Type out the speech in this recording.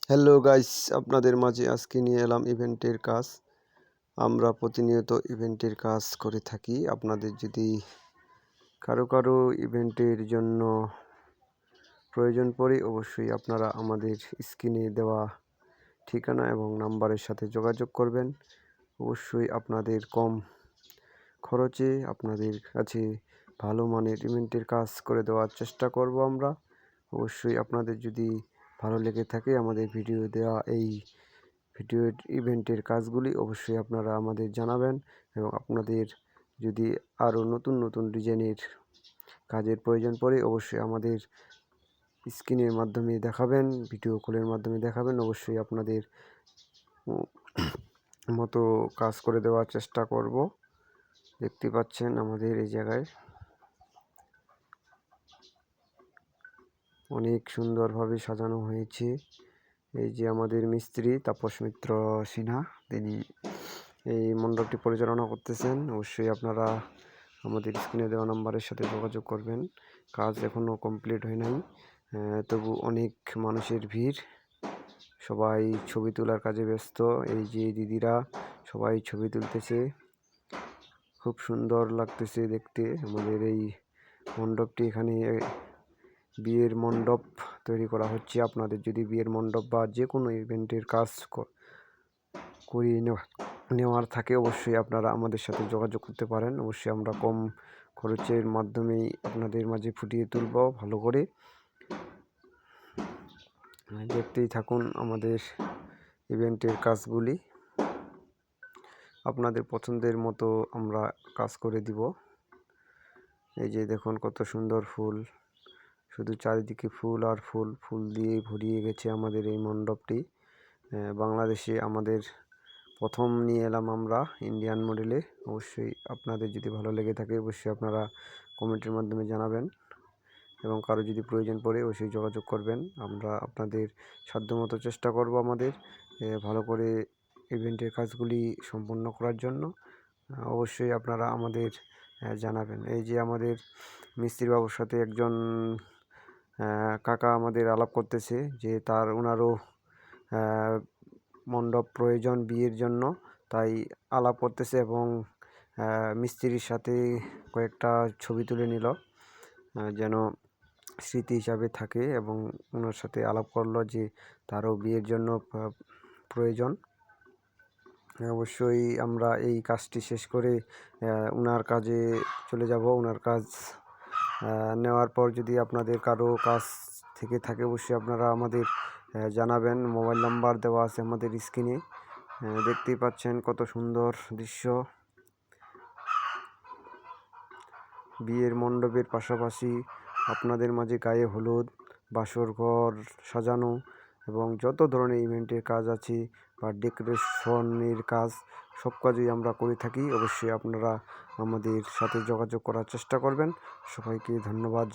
Hello guys, আপনাদের মাঝে আজকে নিয়ে এলাম ইভেন্টের কাজ। আমরা প্রতিনিয়ত ইভেন্টের কাজ করে থাকি। আপনাদের যদি কারো ইভেন্টের জন্য প্রয়োজন পড়ে, অবশ্যই আপনারা আমাদের স্ক্রিনে দেওয়া ঠিকানা এবং নাম্বারের সাথে যোগাযোগ করবেন। অবশ্যই আপনাদের কম খরচে আপনাদের কাছে ভালো মানের ইভেন্টের কাজ করে দেওয়ার চেষ্টা করব আমরা। অবশ্যই আপনাদের যদি ভালো লেগে থাকে আমাদের ভিডিও দেওয়া এই ইভেন্টের কাজগুলি, অবশ্যই আপনারা আমাদের জানাবেন। এবং আপনাদের যদি আরও নতুন ডিজাইনের কাজের প্রয়োজন পড়ে, অবশ্যই আমাদের স্ক্রিনের মাধ্যমে দেখাবেন, ভিডিও কলের মাধ্যমে দেখাবেন। অবশ্যই আপনাদের মতো কাজ করে দেওয়ার চেষ্টা করব। দেখতে পাচ্ছেন আমাদের এই জায়গায় অনেক সুন্দরভাবে সাজানো হয়েছে। এই যে আমাদের মিস্ত্রি তাপস মিত্র সিনহা, তিনি এই মণ্ডপটি পরিচালনা করতেছেন। অবশ্যই আপনারা আমাদের স্ক্রিনে দেওয়া নাম্বারের সাথে যোগাযোগ করবেন। কাজ এখনও কমপ্লিট হয় নাই, তবু অনেক মানুষের ভিড়, সবাই ছবি তোলার কাজে ব্যস্ত। এই যে দিদিরা সবাই ছবি তুলতেছে, খুব সুন্দর লাগতেছে দেখতে আমাদের এই মণ্ডপটি। এখানে বিয়ের মণ্ডপ তৈরি করা হচ্ছে। আপনাদের যদি বিয়ের মণ্ডপ বা যে কোনো ইভেন্টের কাজ করিয়ে নেওয়ার থাকে, অবশ্যই আপনারা আমাদের সাথে যোগাযোগ করতে পারেন। অবশ্যই আমরা কম খরচের মাধ্যমেই আপনাদের মাঝে ফুটিয়ে তুলব ভালো করে। দেখতেই থাকুন আমাদের ইভেন্টের কাজগুলি। আপনাদের পছন্দের মতো আমরা কাজ করে দিব। এই যে দেখুন কত সুন্দর ফুল, শুধু চারিদিকে ফুল আর ফুল, ফুল দিয়ে ভরিয়ে গেছে আমাদের এই মণ্ডপটি। বাংলাদেশে আমাদের প্রথম নিয়ে এলাম আমরা ইন্ডিয়ান মডেলে। অবশ্যই আপনাদের যদি ভালো লেগে থাকে, অবশ্যই আপনারা কমেন্টের মাধ্যমে জানাবেন এবং কারো যদি প্রয়োজন পড়ে অবশ্যই যোগাযোগ করবেন। আমরা আপনাদের সাধ্যমতো চেষ্টা করব আমাদের ভালো করে ইভেন্টের কাজগুলি সম্পন্ন করার জন্য। অবশ্যই আপনারা আমাদের জানাবেন। এই যে আমাদের মিস্ত্রি বাবুর সাথে একজন কাকা আমাদের আলাপ করতেছে যে ওনারও মণ্ডপ প্রয়োজন বিয়ের জন্য, তাই আলাপ করতেছে এবং মিস্ত্রির সাথে কয়েকটা ছবি তুলে নিল যেন স্মৃতি হিসাবে থাকে। এবং ওনার সাথে আলাপ করলো যে তারও বিয়ের জন্য প্রয়োজন। অবশ্যই আমরা এই কাজটি শেষ করে ওনার কাজে চলে যাব। ওনার কাজ নেওয়ার পর যদি আপনাদের কারো কাজ থেকে থাকে, অবশ্যই আপনারা আমাদের জানাবেন। মোবাইল নাম্বার দেওয়া আছে আমাদের স্ক্রিনে। দেখতেই পাচ্ছেন কত সুন্দর দৃশ্য। বিয়ের মণ্ডপের পাশাপাশি আপনাদের মাঝে গায়ে হলুদ, বাসর ঘর সাজানো এবং যত ধরনের ইভেন্টের কাজ আছে বা ডেকোরেশনের কাজ, সব কাজই আমরা করে থাকি। অবশ্যই আপনারা আমাদের সাথে যোগাযোগ করার চেষ্টা করবেন। সবাইকে ধন্যবাদ।